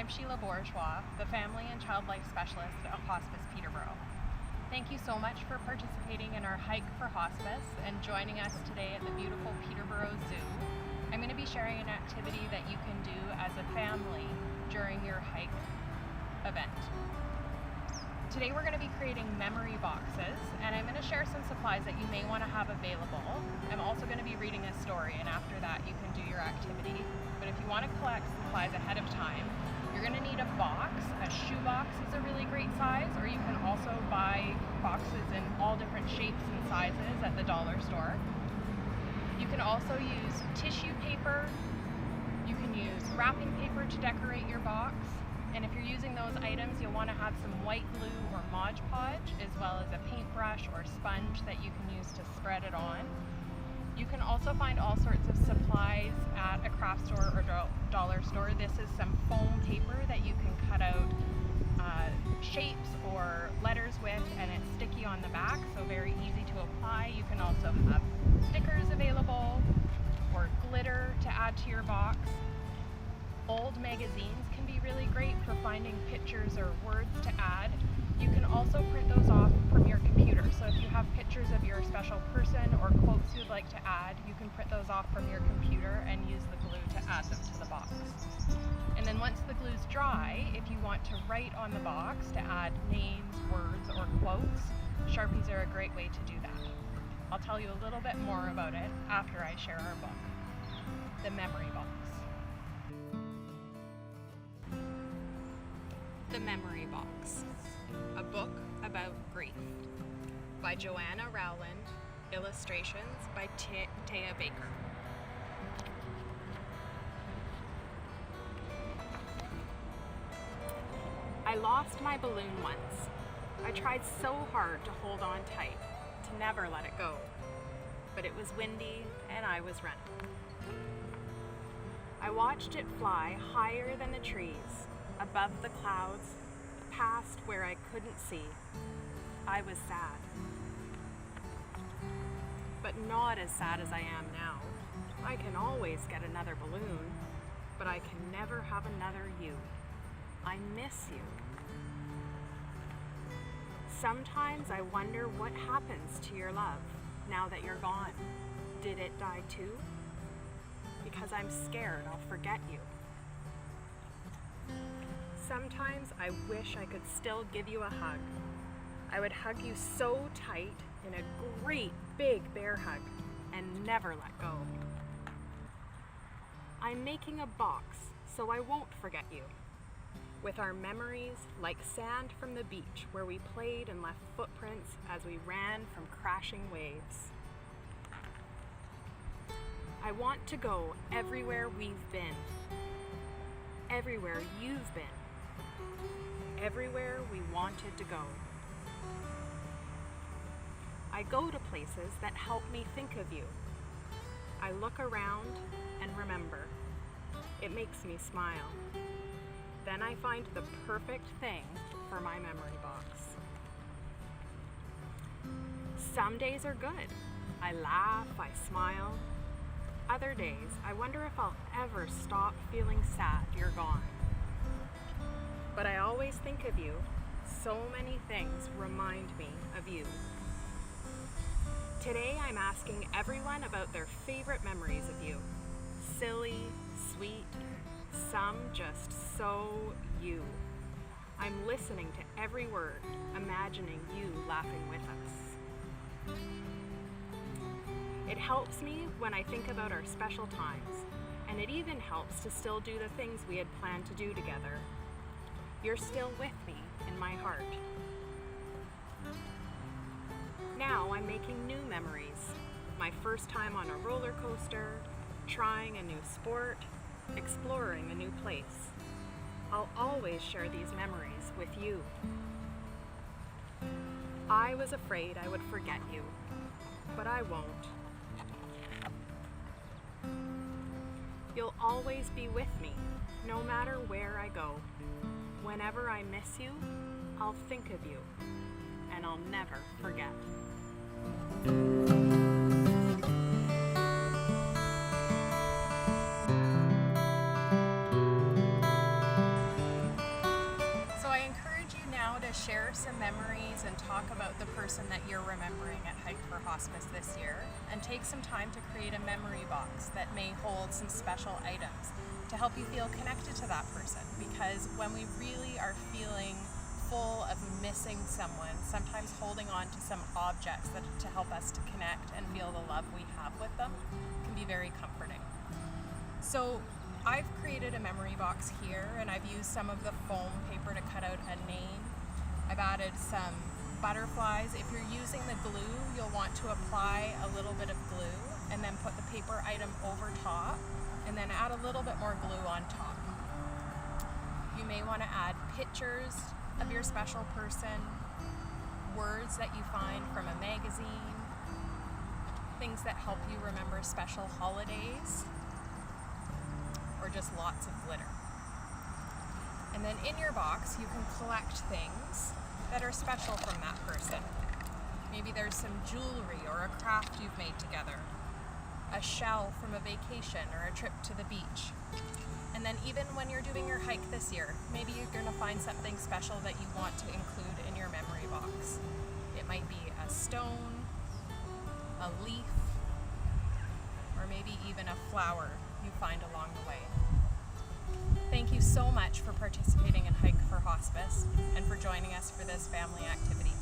I'm Sheila, the Family and Child Life Specialist at Hospice Peterborough. Thank you so much for participating in our hike for hospice and joining us today at the beautiful Peterborough Zoo. I'm going to be sharing an activity that you can do as a family during your hike event. Today we're going to be creating memory boxes, and I'm going to share some supplies that you may want to have available. I'm also going to be reading a story, and after that you can do your activity. But if you want to collect supplies ahead of time, you're going to need a box. A shoebox is a really great size, or you can also buy boxes in all different shapes and sizes at the dollar store. You can also use tissue paper. You can use wrapping paper to decorate your box. And if you're using those items, you'll want to have some white glue or Mod Podge, as well as a paintbrush or sponge that you can use to spread it on. You can also find all sorts of supplies at a craft store or dollar store. This is some foam paper that you can cut out shapes or letters with, and it's sticky on the back, so very easy to apply. You can also have stickers available or glitter to add to your box. Old magazines can be really great for finding pictures or words to add. You can also print those off from your computer. So if you have pictures of your special person or quotes you'd like to add, you can print those off from your computer and use the glue to add them to the box. And then once the glue's dry, if you want to write on the box to add names, words, or quotes, Sharpies are a great way to do that. I'll tell you a little bit more about it after I share our book, The Memory Box. The Memory Box, a book about grief, by Joanna Rowland, illustrations by Taya Baker. I lost my balloon once. I tried so hard to hold on tight, to never let it go, but it was windy and I was running. I watched it fly higher than the trees, above the clouds, past where I couldn't see. I was sad. But not as sad as I am now. I can always get another balloon, but I can never have another you. I miss you. Sometimes I wonder what happens to your love now that you're gone. Did it die too? Because I'm scared I'll forget you. Sometimes I wish I could still give you a hug. I would hug you so tight in a great big bear hug and never let go. I'm making a box so I won't forget you, with our memories like sand from the beach where we played and left footprints as we ran from crashing waves. I want to go everywhere we've been, everywhere you've been, everywhere we wanted to go. I go to places that help me think of you. I look around and remember. It makes me smile. Then I find the perfect thing for my memory box. Some days are good. I laugh, I smile. Other days, I wonder if I'll ever stop feeling sad you're gone. But I always think of you. So many things remind me of you. Today I'm asking everyone about their favorite memories of you. Silly, sweet, some just so you. I'm listening to every word, imagining you laughing with us. It helps me when I think about our special times, and it even helps to still do the things we had planned to do together. You're still with me in my heart. Now I'm making new memories. My first time on a roller coaster, trying a new sport, exploring a new place. I'll always share these memories with you. I was afraid I would forget you, but I won't. You'll always be with me, no matter where I go. Whenever I miss you, I'll think of you, and I'll never forget. share some memories and talk about the person that you're remembering at Hike for Hospice this year, and take some time to create a memory box that may hold some special items to help you feel connected to that person. Because when we really are feeling full of missing someone, sometimes holding on to some objects that to help us to connect and feel the love we have with them can be very comforting. So I've created a memory box here, and I've used some of the foam paper to cut out a name. I've added some butterflies. If you're using the glue, you'll want to apply a little bit of glue and then put the paper item over top, and then add a little bit more glue on top. You may want to add pictures of your special person, words that you find from a magazine, things that help you remember special holidays, or just lots of glitter. And then in your box, you can collect things that are special from that person. Maybe there's some jewelry or a craft you've made together, a shell from a vacation or a trip to the beach. And then even when you're doing your hike this year, maybe you're going to find something special that you want to include in your memory box. It might be a stone, a leaf, or maybe even a flower you find along the way. Thank you so much for participating in Hike for Hospice and for joining us for this family activity.